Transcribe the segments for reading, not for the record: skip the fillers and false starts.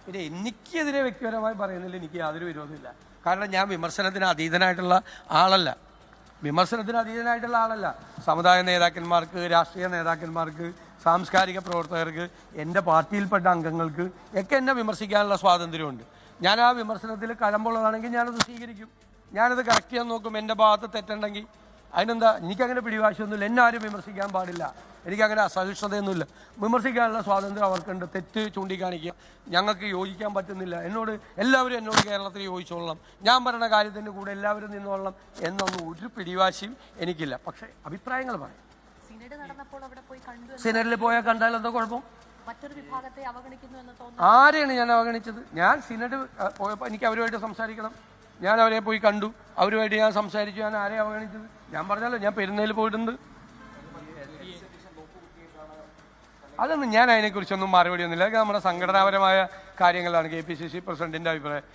പിന്നെ എനിക്കെതിരെ വ്യക്തിപരമായി പറയുന്നതിൽ എനിക്ക് യാതൊരു വിരോധമില്ല. കാരണം ഞാൻ വിമർശനത്തിന് അതീതനായിട്ടുള്ള ആളല്ല. സമുദായ നേതാക്കന്മാർക്ക്, രാഷ്ട്രീയ നേതാക്കന്മാർക്ക്, സാംസ്കാരിക പ്രവർത്തകർക്ക്, എൻ്റെ പാർട്ടിയിൽപ്പെട്ട അംഗങ്ങൾക്ക് ഒക്കെ എന്നെ വിമർശിക്കാനുള്ള സ്വാതന്ത്ര്യമുണ്ട്. ഞാൻ ആ വിമർശനത്തിൽ കഴമ്പുള്ളതാണെങ്കിൽ ഞാനത് സ്വീകരിക്കും, ഞാനത് കറക്റ്റ് ചെയ്യാൻ നോക്കും. എൻ്റെ ഭാഗത്ത് തെറ്റുണ്ടെങ്കിൽ അതിനെന്താ, എനിക്കങ്ങനെ പിടിവാശിയൊന്നുമില്ല. എന്നെ ആരും വിമർശിക്കാൻ പാടില്ല, എനിക്കങ്ങനെ അസഹിഷ്ണുതയൊന്നുമില്ല. വിമർശിക്കാനുള്ള സ്വാതന്ത്ര്യം അവർക്കുണ്ട്. തെറ്റ് ചൂണ്ടിക്കാണിക്കുക, ഞങ്ങൾക്ക് യോജിക്കാൻ പറ്റുന്നില്ല, എല്ലാവരും എന്നോട് കേരളത്തിൽ യോജിച്ചോളണം, ഞാൻ പറയുന്ന കാര്യത്തിൻ്റെ കൂടെ എല്ലാവരും നിന്നോളണം എന്നൊന്നും ഒരു പിടിവാശിയും എനിക്കില്ല. പക്ഷേ അഭിപ്രായങ്ങൾ പറയും. സിനഡിൽ പോയാൽ കണ്ടാൽ എന്താ കുഴപ്പം? ആരെയാണ് ഞാൻ അവഗണിച്ചത്? ഞാൻ സിനഡ് പോയപ്പോൾ എനിക്ക് അവരുമായിട്ട് സംസാരിക്കണം, ഞാൻ അവരെ പോയി കണ്ടു, അവരുമായിട്ട് ഞാൻ സംസാരിച്ചു. ഞാൻ ആരെയും അവഗണിച്ചത്? ഞാൻ പറഞ്ഞല്ലോ, ഞാൻ പെരുന്നയിൽ പോയിട്ടുണ്ട്. അതൊന്നും ഞാൻ അതിനെക്കുറിച്ചൊന്നും മറുപടിയൊന്നുമില്ല. അതൊക്കെ നമ്മുടെ സംഘടനാപരമായ കാര്യങ്ങളാണ്. KPCC പ്രസിഡന്റിന്റെ അഭിപ്രായം,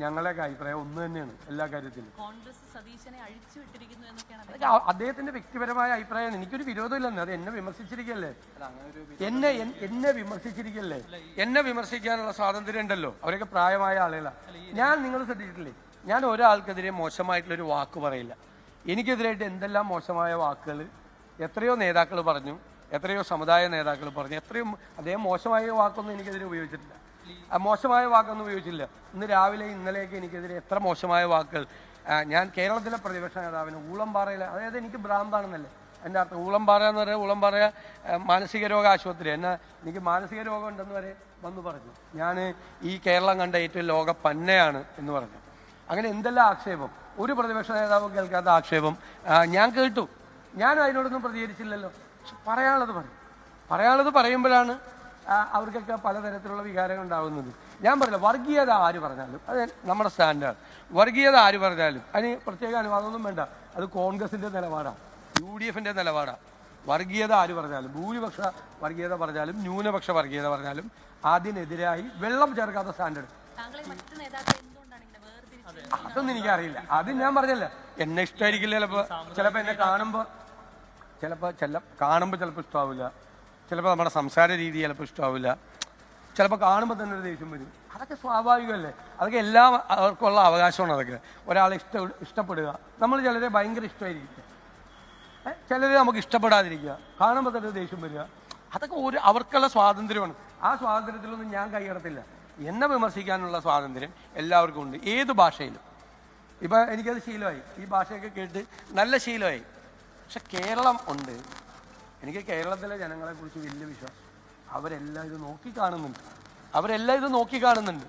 ഞങ്ങളുടെയൊക്കെ അഭിപ്രായം ഒന്ന് തന്നെയാണ് എല്ലാ കാര്യത്തിലും. അദ്ദേഹത്തിന്റെ വ്യക്തിപരമായ അഭിപ്രായമാണ്, എനിക്കൊരു വിരോധമില്ലെന്ന്. അത് എന്നെ വിമർശിച്ചിരിക്കല്ലേ, എന്നെ വിമർശിക്കാനുള്ള സ്വാതന്ത്ര്യം ഉണ്ടല്ലോ. അവരൊക്കെ പ്രായമായ ആളുകളാണ്. നിങ്ങൾ ശ്രദ്ധിച്ചിട്ടില്ലേ, ഞാൻ ഒരാൾക്കെതിരെ മോശമായിട്ടുള്ളൊരു വാക്ക് പറയില്ല. എനിക്കെതിരായിട്ട് എന്തെല്ലാം മോശമായ വാക്കുകൾ എത്രയോ നേതാക്കൾ പറഞ്ഞു, എത്രയോ സമുദായ നേതാക്കൾ പറഞ്ഞു, എത്രയോ അദ്ദേഹം മോശമായ വാക്കൊന്നും എനിക്കെതിരെ ഉപയോഗിച്ചിട്ടില്ല. മോശമായ വാക്കൊന്നും ഉപയോഗിച്ചില്ല. ഇന്ന് രാവിലെ ഇന്നലെയൊക്കെ എനിക്കെതിരെ എത്ര മോശമായ വാക്കുകൾ. ഞാൻ കേരളത്തിലെ പ്രതിപക്ഷ നേതാവിന് ഊളംപാറയിലെ, അതായത് എനിക്ക് ഭ്രാന്താണെന്നല്ലേ എൻ്റെ അർത്ഥം. ഊളംപാറ എന്ന് പറയുക, ഊളംപാറ മാനസിക രോഗ ആശുപത്രി, എനിക്ക് മാനസിക രോഗം ഉണ്ടെന്ന് വരെ വന്ന് പറഞ്ഞു. ഞാൻ ഈ കേരളം കണ്ട ഏറ്റവും ലോക പന്നയാണ് എന്ന് പറഞ്ഞു. അങ്ങനെ എന്തെല്ലാം ആക്ഷേപം, ഒരു പ്രതിപക്ഷ നേതാവും കേൾക്കാത്ത ആക്ഷേപം ഞാൻ കേട്ടു. ഞാൻ അതിനോടൊന്നും പ്രതികരിച്ചില്ലല്ലോ. പറയാനുള്ളത് പറയുമ്പോഴാണ് അവർക്കൊക്കെ പലതരത്തിലുള്ള വികാരങ്ങൾ ഉണ്ടാകുന്നത്. ഞാൻ പറഞ്ഞില്ല, വർഗീയത ആര് പറഞ്ഞാലും അത് നമ്മുടെ സ്റ്റാൻഡാണ്. വർഗീയത ആര് പറഞ്ഞാലും അതിന് പ്രത്യേക അനുവാദമൊന്നും വേണ്ട. അത് കോൺഗ്രസിൻ്റെ നിലപാടാണ്, UDFൻ്റെ നിലപാടാണ്. വർഗീയത ആര് പറഞ്ഞാലും, ഭൂരിപക്ഷ വർഗീയത പറഞ്ഞാലും ന്യൂനപക്ഷ വർഗീയത പറഞ്ഞാലും അതിനെതിരായി വെള്ളം ചേർക്കാത്ത സ്റ്റാൻഡേർഡ്. അതൊന്നും എനിക്കറിയില്ല. അത് ഞാൻ പറഞ്ഞല്ല, എന്നെ ഇഷ്ടമായിരിക്കില്ല. ചിലപ്പോൾ എന്നെ കാണുമ്പോൾ ചിലപ്പോൾ ഇഷ്ടമാവില്ല, ചിലപ്പോൾ നമ്മുടെ സംസാര രീതി ചിലപ്പോൾ ഇഷ്ടമാവില്ല, ചിലപ്പോൾ കാണുമ്പോൾ തന്നെ ഒരു ദേഷ്യം വരും. അതൊക്കെ സ്വാഭാവികമല്ലേ, അതൊക്കെ അവർക്കുള്ള അവകാശമാണ്. അതൊക്കെ ഒരാളെ ഇഷ്ടപ്പെടുക, നമ്മൾ ചിലരെ ഭയങ്കര ഇഷ്ടമായിരിക്കുക, ചിലരെ നമുക്ക് ഇഷ്ടപ്പെടാതിരിക്കുക, കാണുമ്പോൾ തന്നെ ദേഷ്യം വരിക, അതൊക്കെ അവർക്കുള്ള സ്വാതന്ത്ര്യമാണ്. ആ സ്വാതന്ത്ര്യത്തിലൊന്നും ഞാൻ കൈയടത്തില്ല. എന്നെ വിമർശിക്കാനുള്ള സ്വാതന്ത്ര്യം എല്ലാവർക്കും ഉണ്ട്, ഏത് ഭാഷയിലും. ഇപ്പം എനിക്കത് ശീലമായി, ഈ ഭാഷയൊക്കെ കേട്ട് നല്ല ശീലമായി. പക്ഷെ കേരളം ഉണ്ട്, എനിക്ക് കേരളത്തിലെ ജനങ്ങളെക്കുറിച്ച് വലിയ വിശ്വാസം. അവരെല്ലാം ഇത് നോക്കി കാണുന്നുണ്ട്.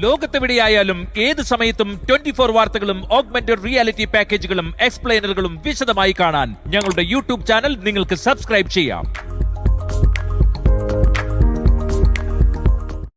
ലോകത്തെവിടെയായാലും ഏത് സമയത്തും 24 വാർത്തകളും ഓഗ്മെന്റഡ് റിയാലിറ്റി പാക്കേജുകളും എക്സ്പ്ലെയിനറുകളും വിശദമായി കാണാൻ ഞങ്ങളുടെ YouTube ചാനൽ നിങ്ങൾക്ക് സബ്സ്ക്രൈബ് ചെയ്യാം.